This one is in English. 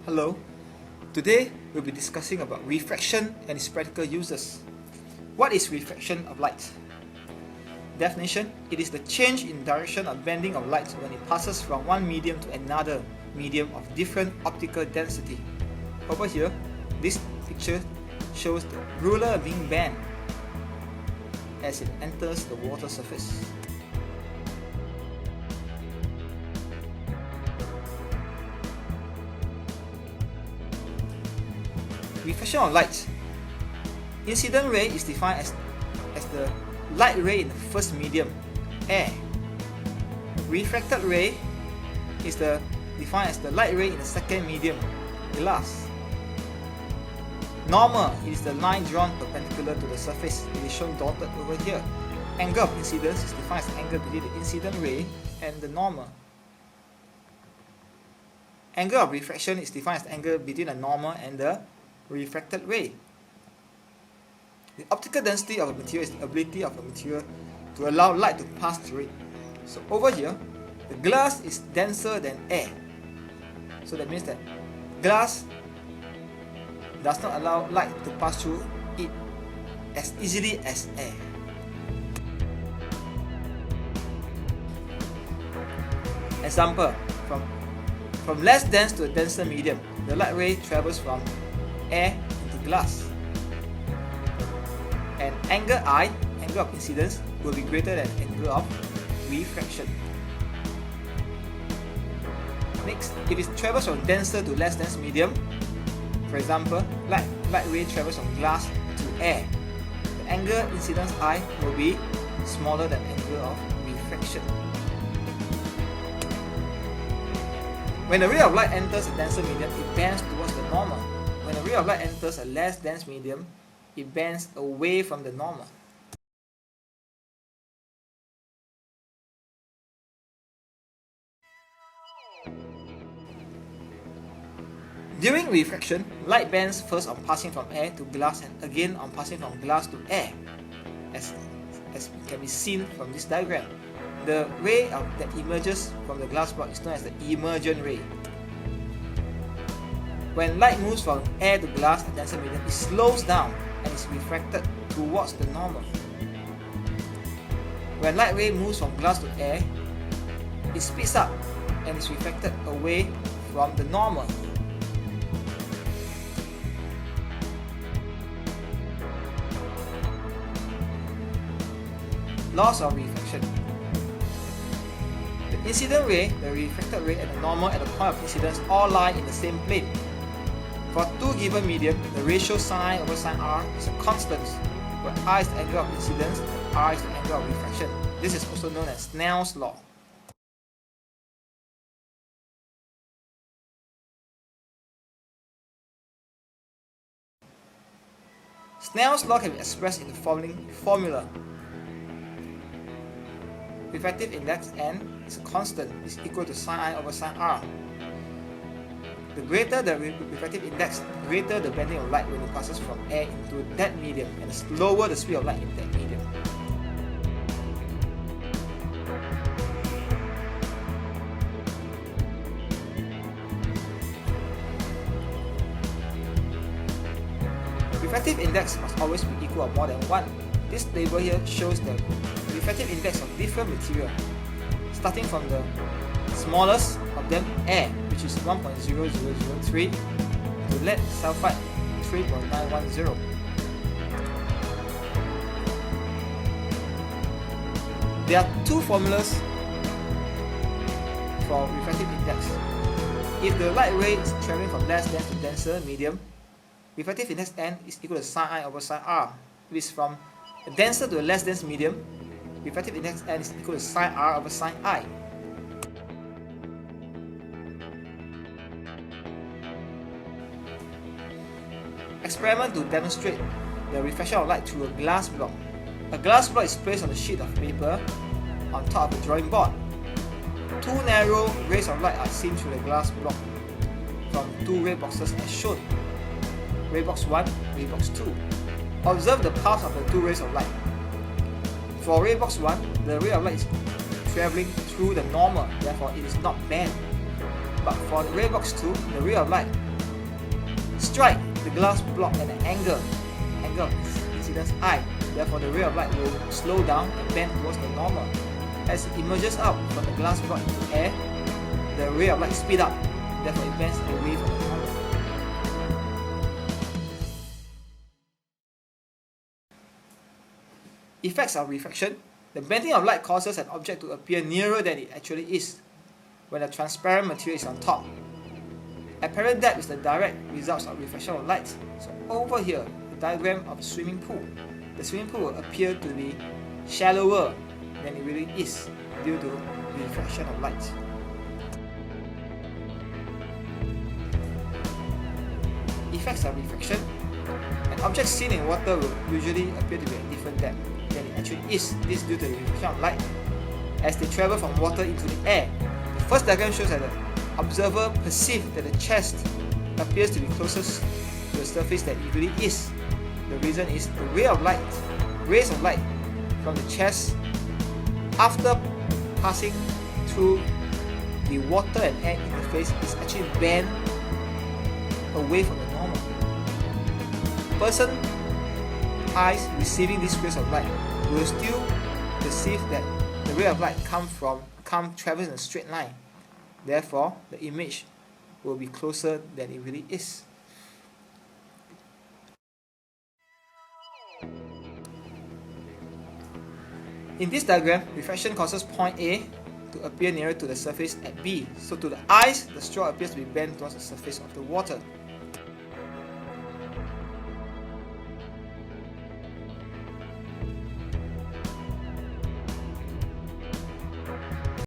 Hello, today we'll be discussing about refraction and its practical uses. What is refraction of light? Definition: it is the change in direction or bending of light when it passes from one medium to another medium of different optical density. Over here, this picture shows the ruler being bent as it enters the water surface. Refraction of light. Incident ray is defined as the light ray in the first medium, air. Refracted ray is defined as the light ray in the second medium, glass. Normal is the line drawn perpendicular to the surface. It is shown dotted over here. Angle of incidence is defined as the angle between the incident ray and the normal. Angle of refraction is defined as the angle between the normal and the refracted ray. The optical density of a material is the ability of a material to allow light to pass through it. So over here, the glass is denser than air. So that means that glass does not allow light to pass through it as easily as air. Example, from less dense to a denser medium, the light ray travels from air into glass. And angle I, angle of incidence, will be greater than angle of refraction. Next, if it travels from denser to less dense medium, for example, light ray travels from glass to air, the angle incidence I will be smaller than angle of refraction. When a ray of light enters a denser medium, it bends towards the normal. When a ray of light enters a less dense medium, it bends away from the normal. During refraction, light bends first on passing from air to glass and again on passing from glass to air, as can be seen from this diagram. The ray that emerges from the glass block is known as the emergent ray. When light moves from air to glass at denser medium, it slows down and is refracted towards the normal. When light ray moves from glass to air, it speeds up and is refracted away from the normal. Laws of refraction. The incident ray, the refracted ray, and the normal at the point of incidence all lie in the same plane. For two given medium, the ratio sin over sin r is a constant, where I is the angle of incidence and r is the angle of refraction. This is also known as Snell's law. Snell's law can be expressed in the following formula. Refractive index n is a constant, is equal to sin I over sin r. The greater the refractive index, the greater the bending of light when it passes from air into that medium, and the slower the speed of light in that medium. Refractive index must always be equal or more than 1. This table here shows the refractive index of different material, starting from the smallest of them, air, which is 1.0003, to lead sulfide 3.910. There are two formulas for refractive index. If the light ray is traveling from less dense to denser medium, refractive index n is equal to sin I over sin r. If it is from a denser to a less dense medium, refractive index n is equal to sin r over sin I. Experiment to demonstrate the refraction of light through a glass block. A glass block is placed on a sheet of paper on top of the drawing board. Two narrow rays of light are seen through the glass block from two ray boxes as shown. Ray box 1, ray box 2. Observe the path of the two rays of light. For ray box 1, the ray of light is traveling through the normal, therefore it is not bent. But for the ray box 2, the ray of light strike the glass block at an angle of incidence I. Therefore, the ray of light will slow down and bend towards the normal. As it emerges out from the glass block into air, the ray of light speeds up. Therefore, it bends away from the normal. Effects of refraction. The bending of light causes an object to appear nearer than it actually is when a transparent material is on top. Apparent depth is the direct result of refraction of light. So over here, the diagram of a swimming pool. The swimming pool will appear to be shallower than it really is due to refraction of light. Effects of refraction. An object seen in water will usually appear to be at different depth than it actually is. This is due to the refraction of light as they travel from water into the air. The first diagram shows that the observer perceives that the chest appears to be closest to the surface than it really is. The reason is the rays of light from the chest after passing through the water and air interface is actually bent away from the normal. Person eyes receiving these rays of light will still perceive that the ray of light travels in a straight line. Therefore, the image will be closer than it really is. In this diagram, refraction causes point A to appear nearer to the surface at B. So to the eyes, the straw appears to be bent towards the surface of the water.